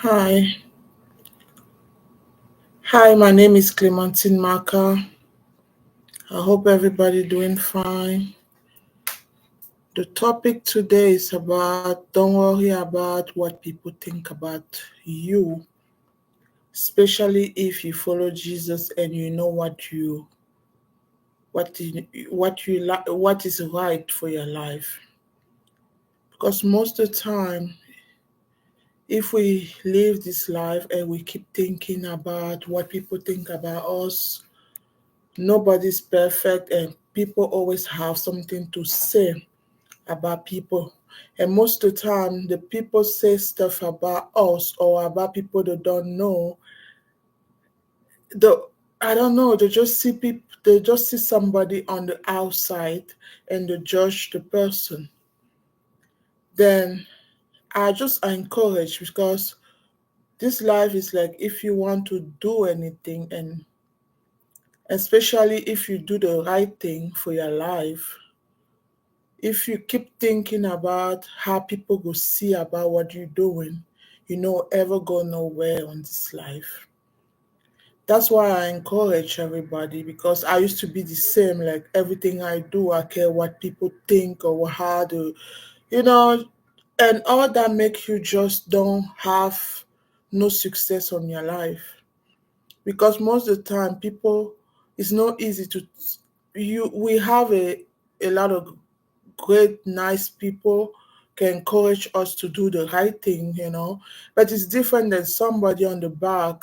Hi, hi. My name is Clementine Maka. I hope everybody doing fine. The topic today is about don't worry about what people think about you, especially if you follow Jesus and you know what is right for your life. Because most of the time, if we live this life and we keep thinking about what people think about us, nobody's perfect and people always have something to say about people. And most of the time, the people say stuff about us or about people they don't know. The I don't know. They just see people. They just see somebody on the outside and they judge the person. Then I just encourage because this life is like if you want to do anything and especially if you do the right thing for your life, if you keep thinking about how people go see about what you're doing, you know ever go nowhere on this life. That's why I encourage everybody because I used to be the same. Like everything I do, I care what people think or how to, you know, and all that make you just don't have no success on your life. Because most of the time people it's not easy to you we have a lot of great, nice people can encourage us to do the right thing, But it's different than somebody on the back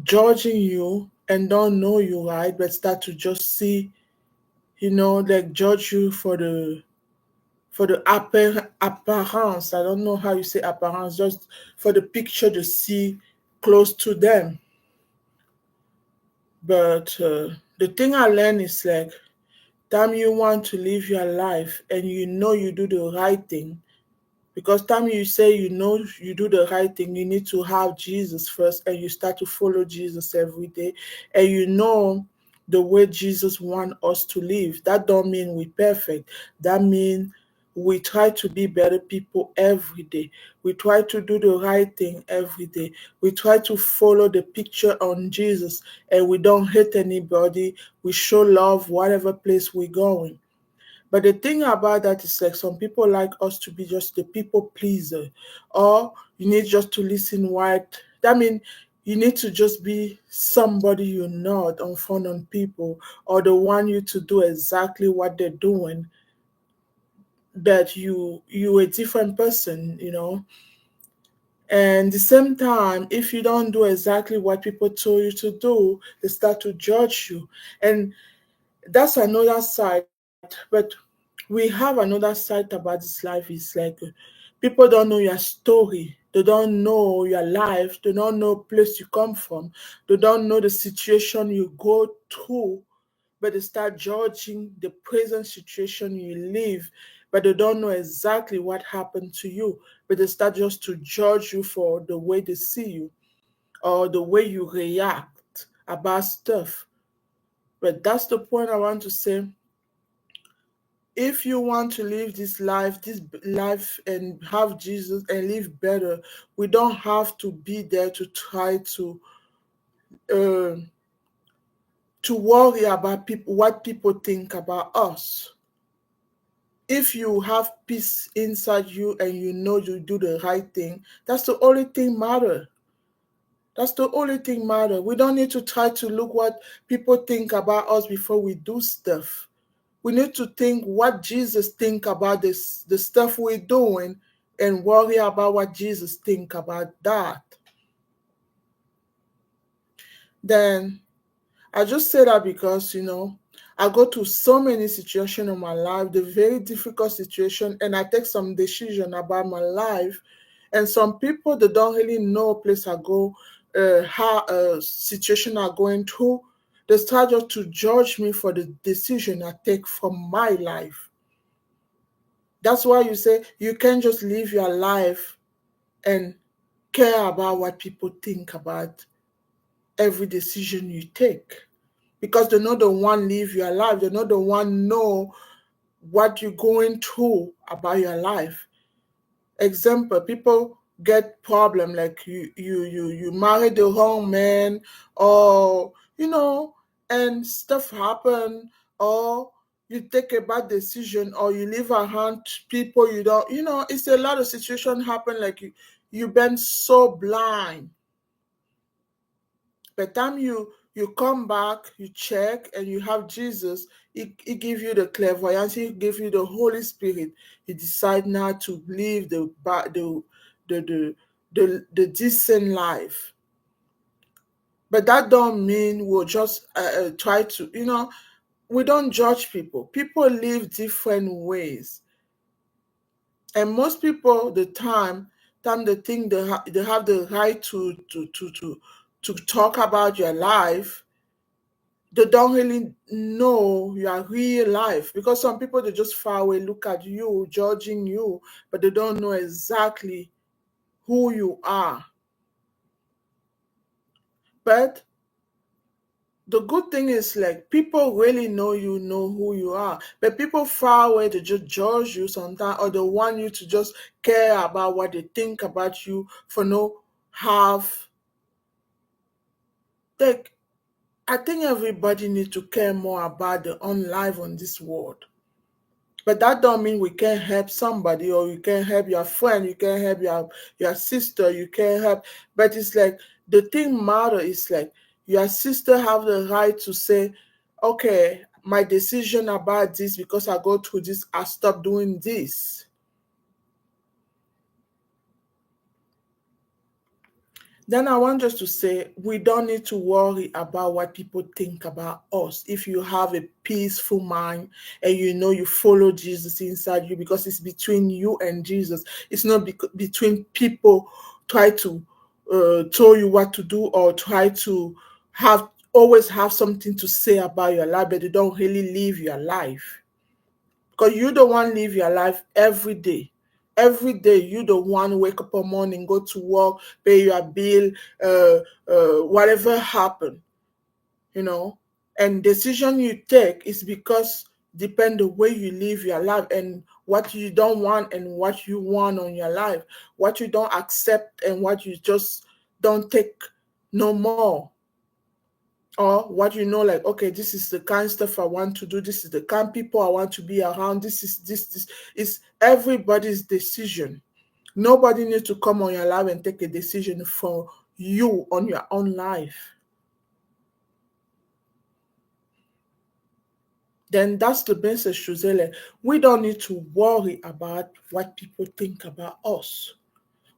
judging you and don't know you right, but start to just see, like judge you for the appearance. I don't know how you say appearance, just for the picture to see close to them. But the thing I learned is like, time you want to live your life and you know you do the right thing. Because time you say you know you do the right thing, you need to have Jesus first and you start to follow Jesus every day. And you know the way Jesus wants us to live. That don't mean we perfect. That means we try to be better people every day. We try to do the right thing every day. We try to follow the picture on Jesus and we don't hate anybody. We show love whatever place we're going. But the thing about that is like some people like us to be just the people pleaser, or you need just to listen what that mean you need to just be somebody you're not on front on people, or they want you to do exactly what they're doing, but you a different person. And the same time, if you don't do exactly what people told you to do, they start to judge you. And that's another side. But we have another side about this life. It's like people don't know your story. They don't know your life. They don't know place you come from. They don't know the situation you go through. But they start judging the present situation you live. But they don't know exactly what happened to you. But they start just to judge you for the way they see you or the way you react about stuff. But that's the point I want to say. If you want to live this life and have Jesus and live better, we don't have to be there to try uh, to worry about people what people think about us. If you have peace inside you and you know you do the right thing, that's the only thing matter. That's the only thing matter. We don't need to try to look what people think about us before we do stuff. We need to think what Jesus think about this the stuff we're doing and worry about what Jesus think about that. Then I just say that because I go to so many situations in my life, the very difficult situation, and I take some decision about my life. And some people they don't really know place I go, how situation are going through. They start just to judge me for the decision I take from my life. That's why you say you can't just live your life and care about what people think about every decision you take. Because they're not the one live your life. They're not the one know what you're going through about your life. Example, people get problem, like you marry the wrong man, or and stuff happen, or you take a bad decision, or you live around people you don't, it's a lot of situation happen, like you've been so blind. By the time you come back, you check, and you have Jesus, he give you the clairvoyance, he give you the Holy Spirit. He decide now to live the decent life. But that don't mean we'll just try to, we don't judge people. People live different ways. And most people, time they think they have the right to talk about your life, they don't really know your real life, because some people, they just far away look at you, judging you, but they don't know exactly who you are. But the good thing is, like, people really know who you are, but people far away, they just judge you sometimes, or they want you to just care about what they think about you for no have, like, I think everybody needs to care more about their own life on this world. But that don't mean we can't help somebody, or you can't help your friend, you can't help your sister, you can't help. But it's like, the thing matter is, like, your sister have the right to say, okay, my decision about this, because I go through this, I stop doing this. Then I want us to say, we don't need to worry about what people think about us. If you have a peaceful mind, and you follow Jesus inside you, because it's between you and Jesus. It's not between people try to tell you what to do, or try to have always have something to say about your life, but they don't really live your life, because you don't want to live your life every day. Every day, you don't want to wake up in the morning, go to work, pay your bill, whatever happen, you know. And decision you take is because depend the way you live your life, and what you don't want and what you want on your life, what you don't accept and what you just don't take no more, or what like, okay, this is the kind of stuff I want to do, this is the kind of people I want to be around, this is everybody's decision. Nobody needs to come on your life and take a decision for you on your own life. Then that's the message to Zele. We don't need to worry about what people think about us.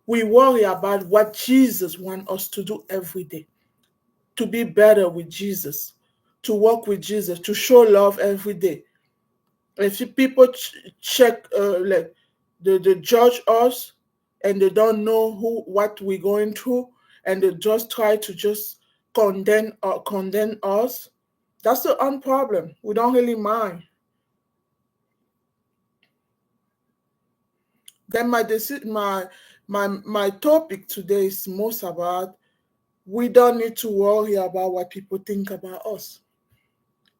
We worry about what Jesus wants us to do every day, to be better with Jesus, to walk with Jesus, to show love every day. If people check, like, they judge us, and they don't know what we're going through, and they just try to just condemn us, that's the own problem. We don't really mind. Then my topic today is most about, we don't need to worry about what people think about us.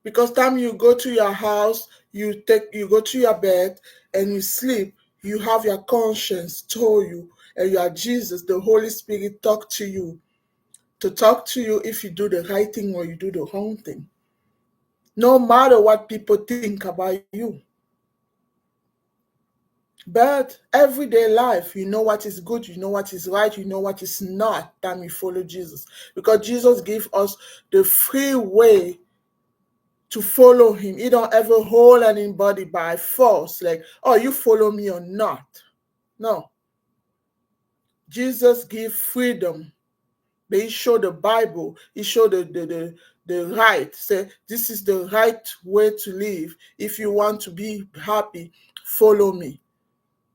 Because time you go to your house, you go to your bed and you sleep, you have your conscience told you, and you are Jesus, the Holy Spirit talk to you if you do the right thing or you do the wrong thing. No matter what people think about you. But everyday life, you know what is good, you know what is right, you know what is not, time you follow Jesus. Because Jesus gave us the free way to follow him. He don't ever hold anybody by force, like, oh, you follow me or not. No. Jesus give freedom. But he showed the Bible, he showed the right. Say, this is the right way to live. If you want to be happy, follow me.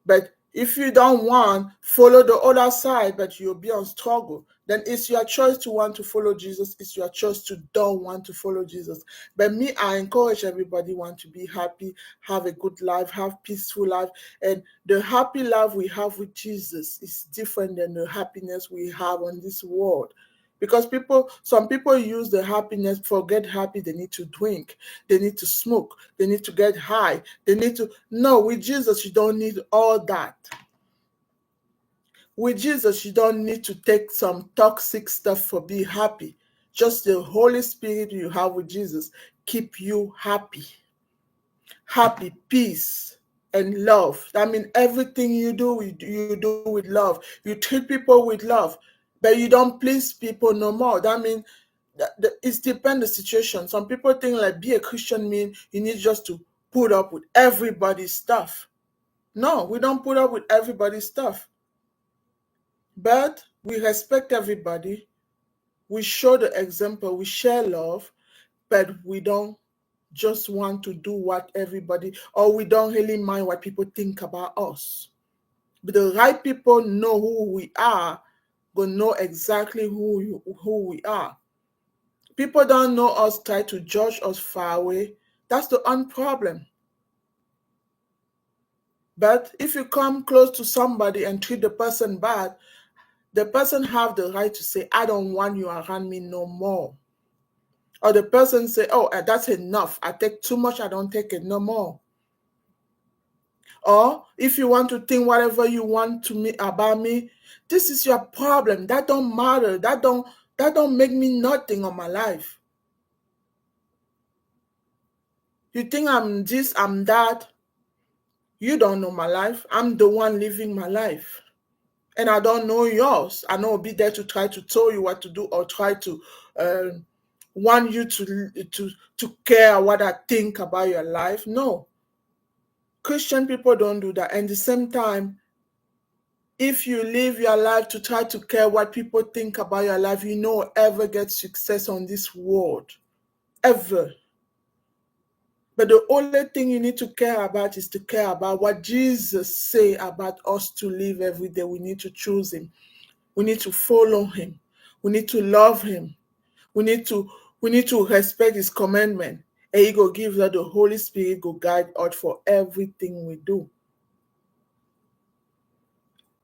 But if you don't want, follow the other side, but you'll be on struggle. Then it's your choice to want to follow Jesus. It's your choice to don't want to follow Jesus. But me, I encourage everybody want to be happy, have a good life, have peaceful life. And the happy life we have with Jesus is different than the happiness we have on this world. Because some people use the happiness, forget happy, they need to drink, they need to smoke, they need to get high, they need to, no, with Jesus, you don't need all that. With Jesus, you don't need to take some toxic stuff for be happy. Just the Holy Spirit you have with Jesus keep you happy. Happy, peace, and love. I mean, everything you do with love. You treat people with love, but you don't please people no more. That means it depends the situation. Some people think like be a Christian mean you need just to put up with everybody's stuff. No, we don't put up with everybody's stuff. But we respect everybody. We show the example. We share love, but we don't just want to do what everybody, or we don't really mind what people think about us. But the right people know who we are, but know exactly who we are. People don't know us, try to judge us far away. That's the own problem. But if you come close to somebody and treat the person bad, the person have the right to say, I don't want you around me no more. Or the person say, oh, that's enough. I take too much, I don't take it no more. Or if you want to think whatever you want to me about me, this is your problem. That don't matter. That don't make me nothing on my life. You think I'm this, I'm that. You don't know my life. I'm the one living my life. And I don't know yours. I know I'll be there to try to tell you what to do or try to uh, want you to care what I think about your life. No. Christian people don't do that. And at the same time, if you live your life to try to care what people think about your life, you know ever get success on this world. Ever. But the only thing you need to care about is to care about what Jesus say about us to live every day. We need to choose him. We need to follow him. We need to love him. We need to we need to respect his commandment. And he go give us the Holy Spirit go guide us for everything we do.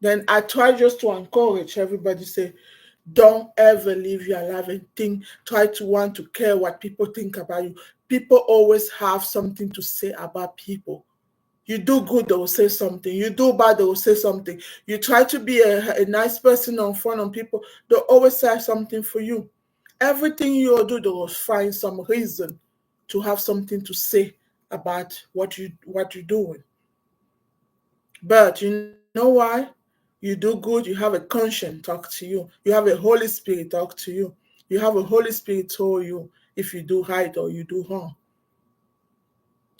Then I try just to encourage everybody say, don't ever live your life and think, try to want to care what people think about you. People always have something to say about people. You do good, they will say something. You do bad, they will say something. You try to be a nice person in front of people, they always say something for you. Everything you do, they will find some reason to have something to say about what you're doing. But you know why? You do good, you have a conscience talk to you. You have a Holy Spirit talk to you. You have a Holy Spirit tell you if you do right or you do wrong.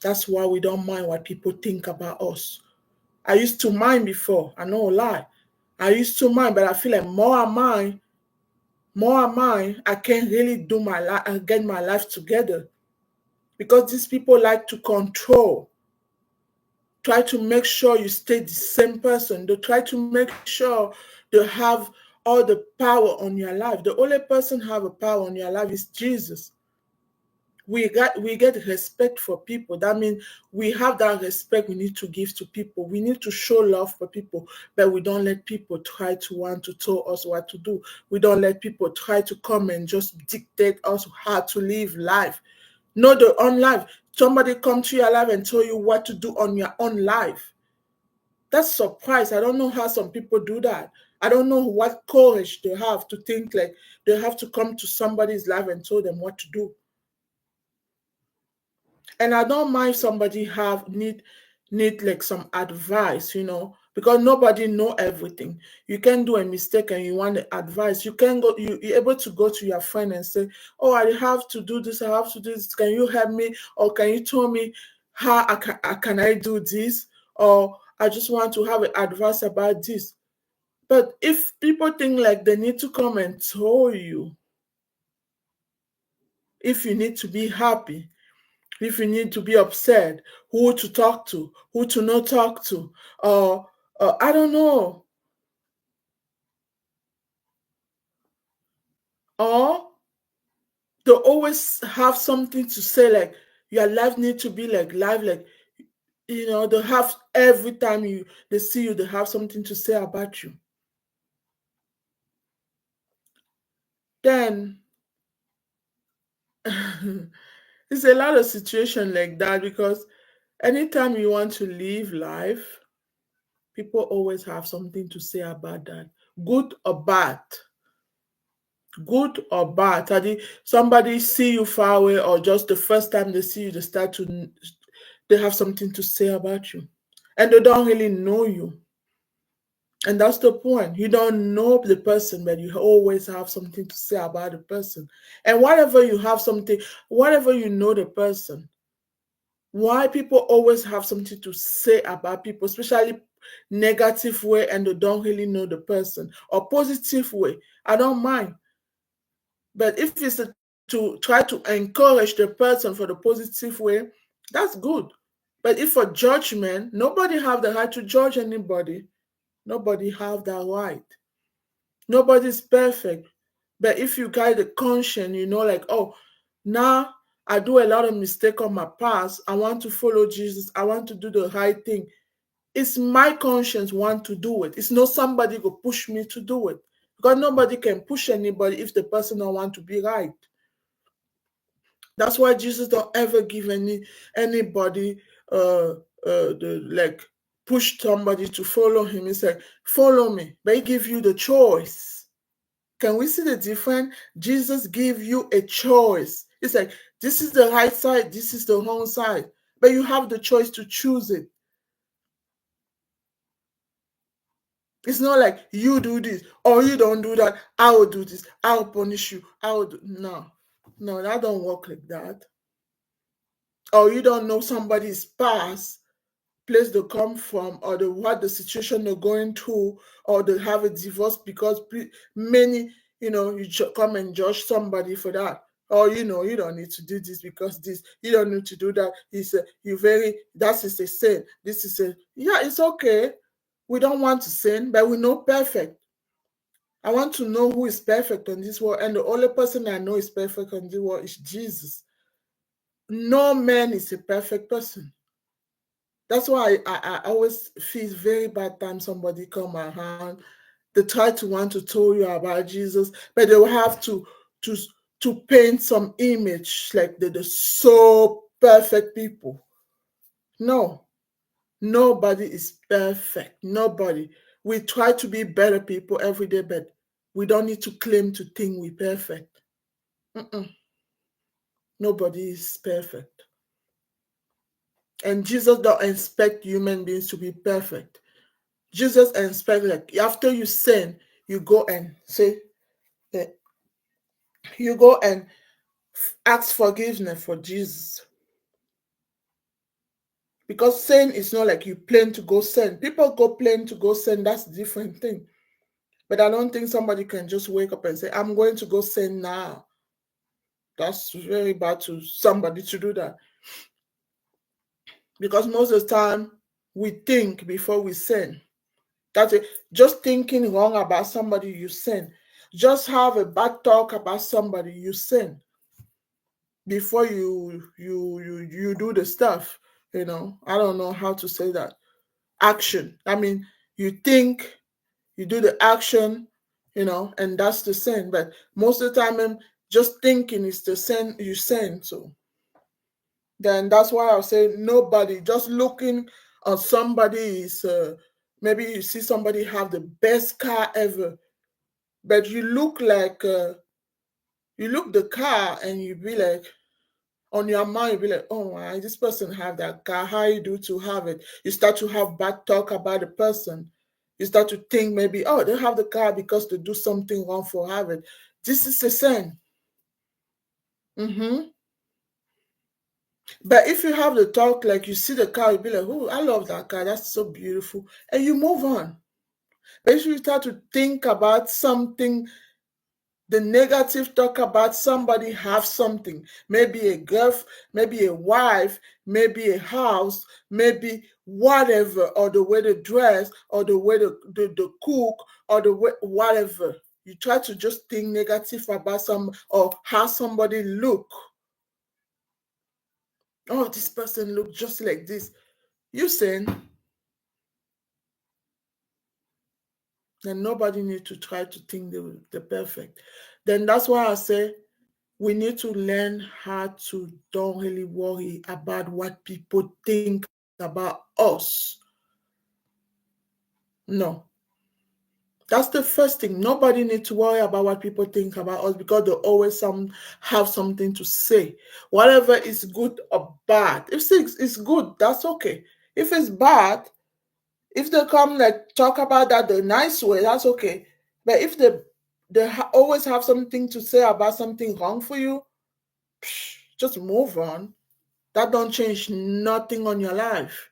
That's why we don't mind what people think about us. I used to mind before, I know a lie. I used to mind, but I feel like more and mind, I can't really do my life, get my life together because these people like to control. Try to make sure you stay the same person. They try to make sure they have all the power on your life. The only person have a power on your life is Jesus. We get respect for people. That means we have that respect we need to give to people. We need to show love for people, but we don't let people try to want to tell us what to do. We don't let people try to come and just dictate us how to live life. Know the own life. Somebody come to your life and tell you what to do on your own life. That's surprise. I don't know how some people do that. I don't know what courage they have to think like they have to come to somebody's life and tell them what to do. And I don't mind somebody have need like some advice, because nobody know everything. You can do a mistake and you want the advice. You can go, you're able to go to your friend and say, oh, I have to do this, I have to do this. Can you help me? Or can you tell me how can I do this? Or I just want to have advice about this. But if people think like they need to come and tell you if you need to be happy, if you need to be upset, who to talk to, who to not talk to, or I don't know, or they always have something to say like your life need to be like life, like they have every time they see you, they have something to say about you. Then it's a lot of situation like that because anytime you want to live life, People always have something to say about that, good or bad. Good or bad. Somebody see you far away, or just the first time they see you, they have something to say about you, and they don't really know you. And that's the point. You don't know the person, but you always have something to say about the person. And whatever you know the person, why people always have something to say about people, especially negative way, and they don't really know the person, or positive way, I don't mind. But if it's to try to encourage the person for the positive way, that's good. But if for judgment, nobody have the right to judge anybody. Nobody have that right. Nobody's perfect. But if you guide the conscience, like, oh, now I do a lot of mistake on my past. I want to follow Jesus. I want to do the right thing. It's my conscience want to do it. It's not somebody go push me to do it. Because nobody can push anybody if the person don't want to be right. That's why Jesus don't ever give anybody like push somebody to follow him. He said, follow me. But he give you the choice. Can we see the difference? Jesus give you a choice. It's like, this is the right side, this is the wrong side. But you have the choice to choose it. It's not like you do this or you don't do that. I will do this. I will punish you. No, that don't work like that. Or you don't know somebody's past, place they come from, or what the situation they're going through, or they have a divorce, because many, you come and judge somebody for that. Or you don't need to do this because this, you don't need to do that. That is a sin. This is a, yeah, it's okay. We don't want to sin, but we know perfect. I want to know who is perfect on this world, and the only person I know is perfect on this world is Jesus. No man is a perfect person. That's why I always feel very bad time somebody come around. They try to want to tell you about Jesus, but they will have to to paint some image like they're so perfect people. No, nobody is perfect. Nobody. We try to be better people every day, but we don't need to claim to think we're perfect. Mm-mm. Nobody is perfect. And Jesus don't expect human beings to be perfect. Jesus expects, like, after you sin, you go and say, eh, you go and ask forgiveness for Jesus. Because sin is not like you plan to go sin. People go plan to go sin, that's a different thing. But I don't think somebody can just wake up and say, I'm going to go sin now. That's very bad to somebody to do that. Because most of the time, we think before we sin. That's it. Just thinking wrong about somebody, you sin. Just have a bad talk about somebody, you sin. Before you do the stuff, I don't know how to say that. Action. I mean, you think, you do the action, and that's the sin. But most of the time, just thinking is the sin, you sin. So then that's why I'll say nobody, just looking at somebody is, maybe you see somebody have the best car ever, but you look the car and you be like, on your mind, you'll be like, oh my, this person have that car. How you do to have it? You start to have bad talk about the person. You start to think maybe, oh, they have the car because they do something wrong for have it. This is a sin. Mm-hmm. But if you have the talk, like you see the car, you'll be like, oh, I love that car. That's so beautiful. And you move on. But if you start to think about something, the negative talk about somebody have something, maybe a girl, maybe a wife, maybe a house, maybe whatever, or the way they dress, or the way they cook, or the way whatever. You try to just think negative about or how somebody look. Oh, this person look just like this. You saying, then nobody need to try to think the perfect. Then that's why I say we need to learn how to don't really worry about what people think about us. No. That's the first thing. Nobody needs to worry about what people think about us because they always have something to say. Whatever is good or bad. If it's good, that's okay. If it's bad, if they come like talk about that the nice way, that's okay. But if they always have something to say about something wrong for you, just move on. That don't change nothing on your life.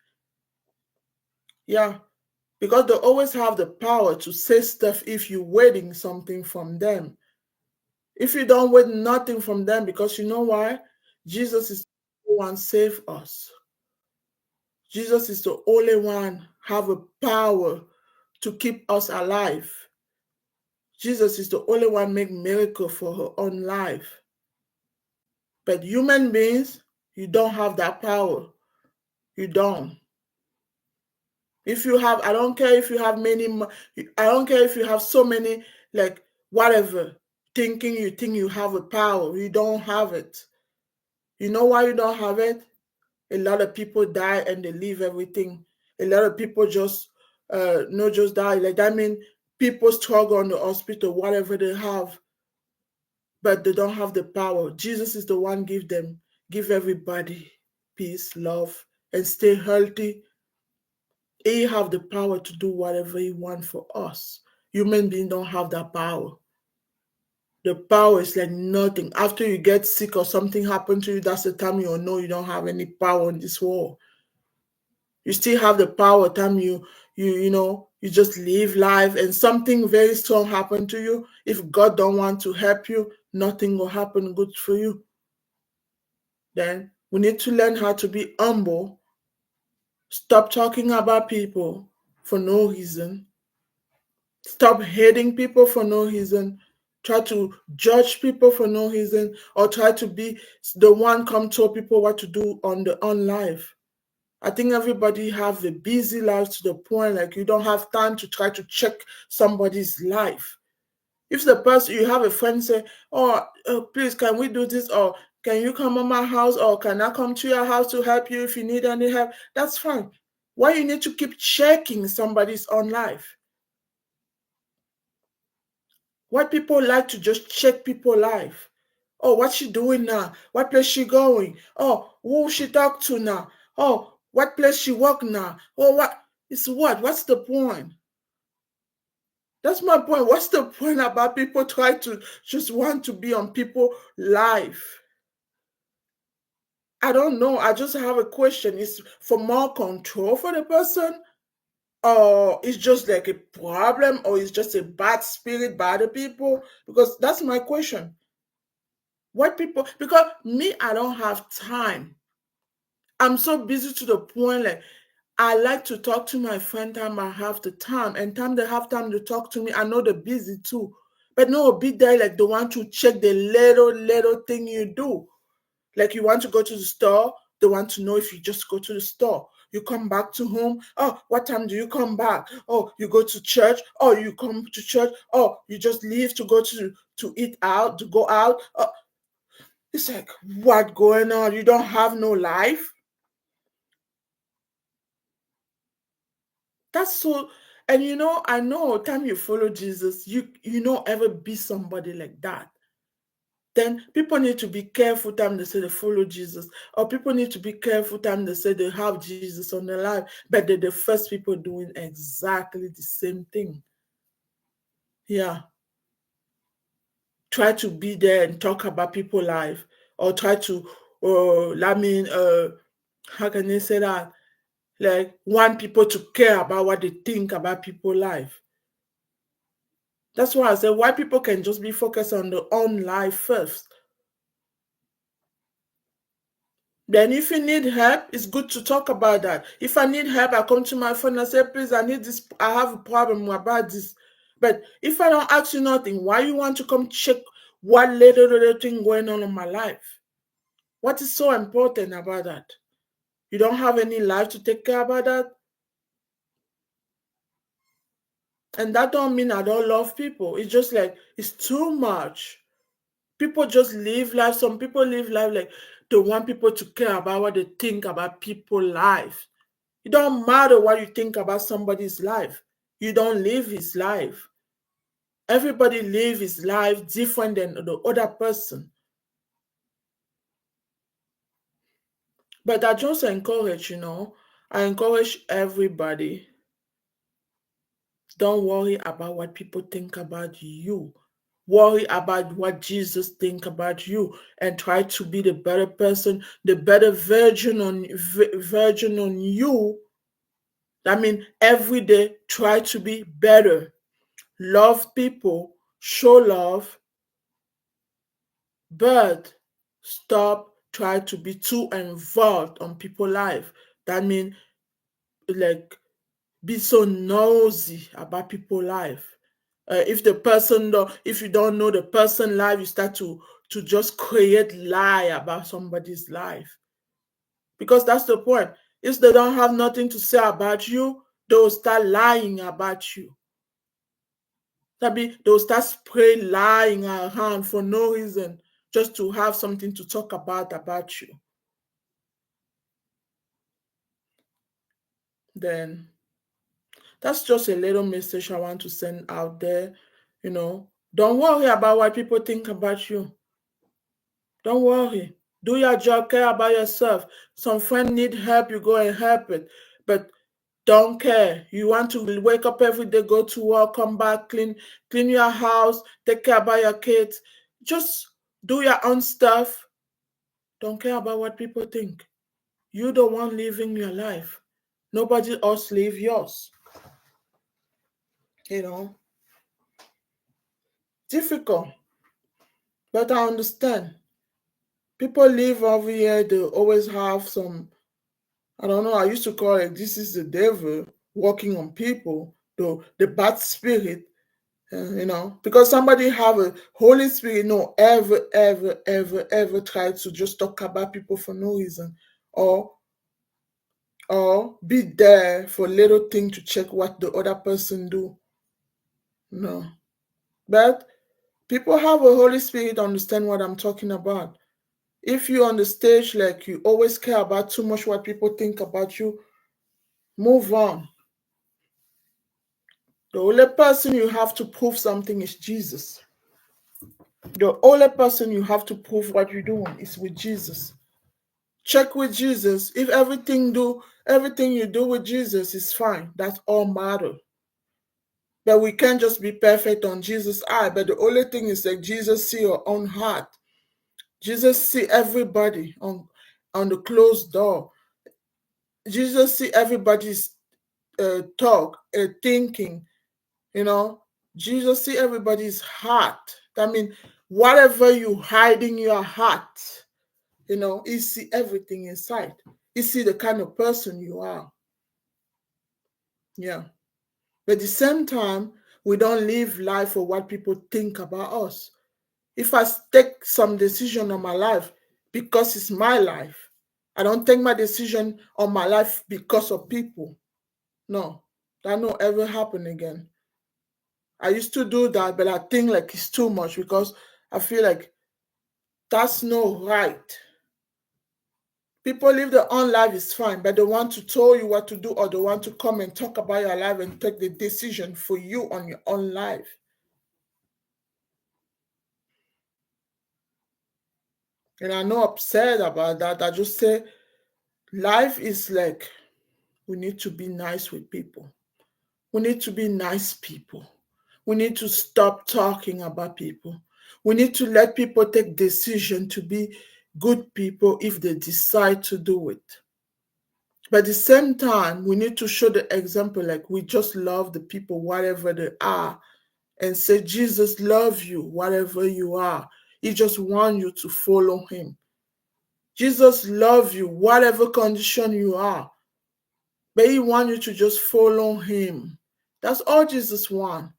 Yeah. Because they always have the power to say stuff if you're waiting something from them. If you don't wait nothing from them, because you know why? Jesus is the one save us. Jesus is the only one have a power to keep us alive. Jesus is the only one make miracle for her own life. But human beings, you don't have that power. You don't. If you have, I don't care if you have I don't care if you have so many, like, whatever, thinking you think you have a power. You don't have it. You know why you don't have it? A lot of people die and they leave everything. A lot of people just, not just die. Like, that mean people struggle in the hospital, whatever they have, but they don't have the power. Jesus is the one give everybody peace, love, and stay healthy. He have the power to do whatever he want for us. Human beings don't have that power. The power is like nothing. After you get sick or something happen to you, that's the time you'll know you don't have any power in this world. You still have the power time you just live life and something very strong happen to you. If God don't want to help you, nothing will happen good for you. Then we need to learn how to be humble. Stop talking about people for no reason. Stop hating people for no reason. Try to judge people for no reason, or try to be the one come tell people what to do on the on life. I think everybody have a busy life to the point like you don't have time to try to check somebody's life. If the person you have a friend say, "Oh, please, can we do this?" or "Can you come on my house?" or "Can I come to your house to help you if you need any help?" That's fine. Why you need to keep checking somebody's own life? Why people like to just check people's life? Oh, what she doing now? What place she going? Oh, who she talk to now? Oh, what place she work now? Oh, what? It's what? What's the point? That's my point. What's the point about people try to just want to be on people life? I don't know. I just have a question. Is for more control for the person? Or it's just like a problem? Or it's just a bad spirit by the people? Because that's my question. What people, because me, I don't have time. I'm so busy to the point like I like to talk to my friend time I have the time, and time they have time to talk to me. I know they're busy too. But no, be there like they want to check the little thing you do. Like you want to go to the store, they want to know if you just go to the store. You come back to home. Oh, what time do you come back? Oh, you go to church. Oh, you come to church. Oh, you just leave to go to eat out, to go out. Oh, it's like, what going on? You don't have no life? That's so, and I know time you follow Jesus, you don't ever be somebody like that. Then people need to be careful time they say they follow Jesus, or people need to be careful time they say they have Jesus on their life, but they're the first people doing exactly the same thing. Yeah. Try to be there and talk about people's life, or try to, I mean, how can they say that? Like want people to care about what they think about people's life. That's why I said why people can just be focused on their own life first. Then if you need help, it's good to talk about that. If I need help, I come to my friend and say, please, I need this, I have a problem about this. But if I don't ask you nothing, why you want to come check what little thing going on in my life? What is so important about that? You don't have any life to take care about that? And that don't mean I don't love people. It's just like it's too much. People just live life. Some people live life like they want people to care about what they think about people's life. It don't matter what you think about somebody's life. You don't live his life. Everybody live his life different than the other person. But I just encourage, I encourage everybody. Don't worry about what people think about you. Worry about what Jesus think about you, and try to be the better person, the better virgin on you. I mean, every day try to be better. Love people, show love, but stop try to be too involved on people's life. That means like be so nosy about people's life. If the person if you don't know the person life, you start to just create lie about somebody's life, because that's the point. If they don't have nothing to say about you, they'll start lying about you. They'll start spraying lying around for no reason, just to have something to talk about you. Then that's just a little message I want to send out there. Don't worry about what people think about you. Don't worry. Do your job, care about yourself. Some friend need help, you go and help it. But don't care. You want to wake up every day, go to work, come back, clean your house, take care about your kids. Just do your own stuff. Don't care about what people think. You the one living your life. Nobody else live yours. You know, difficult, but I understand. People live over here, they always have some, I don't know, I used to call it, this is the devil working on people, the bad spirit, because somebody have a Holy Spirit, no, ever try to just talk about people for no reason, or be there for little thing to check what the other person do. No. But people have a Holy Spirit understand what I'm talking about. If you on the stage like you always care about too much what people think about you, move on. The only person you have to prove something is Jesus. The only person you have to prove what you're doing is with Jesus. Check with Jesus. If everything you do with Jesus is fine, that's all matter. But we can't just be perfect on Jesus' eye. But the only thing is that Jesus see your own heart. Jesus see everybody on the closed door. Jesus see everybody's talk, thinking. Jesus see everybody's heart. I mean, whatever you hide in your heart, he see everything inside. He see the kind of person you are. Yeah. But at the same time, we don't live life for what people think about us. If I take some decision on my life because it's my life, I don't take my decision on my life because of people. No, that won't ever happen again. I used to do that, but I think like it's too much because I feel like that's not right. People live their own life is fine, but they want to tell you what to do, or they want to come and talk about your life and take the decision for you on your own life. And I'm not upset about that. I just say life is like we need to be nice with people. We need to be nice people. We need to stop talking about people. We need to let people take decision to be good people if they decide to do it. But at the same time, we need to show the example like we just love the people whatever they are, and say Jesus loves you whatever you are. He just wants you to follow him. Jesus loves you whatever condition you are, but he wants you to just follow him. That's all Jesus wants.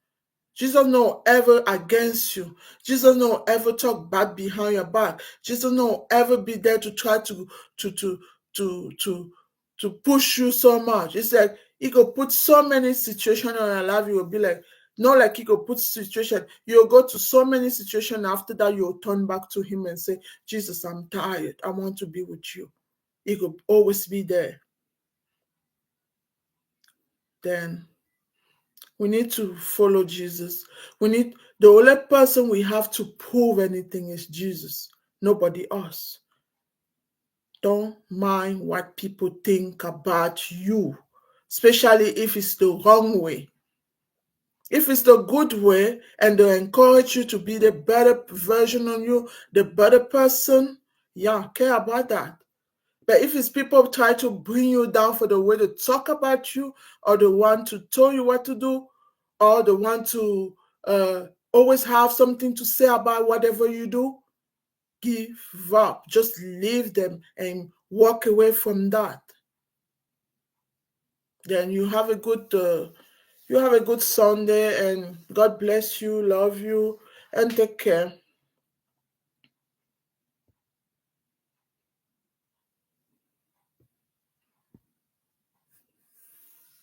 Jesus no ever against you. Jesus no ever talk bad behind your back. Jesus no ever be there to try to to to to to push you so much. It's like he could put so many situations in your life. You will be like, not like he could put situation. You'll go to so many situations. After that, you'll turn back to him and say, Jesus, I'm tired. I want to be with you. He could always be there. Then We need to follow Jesus. The only person we have to prove anything is Jesus, nobody else. Don't mind what people think about you, especially if it's the wrong way. If it's the good way and they encourage you to be the better version of you, the better person, yeah, care about that. But if it's people try to bring you down for the way to talk about you, or the one to tell you what to do, or the one to always have something to say about whatever you do, give up. Just leave them and walk away from that. Then you have a good Sunday, and God bless you, love you, and take care.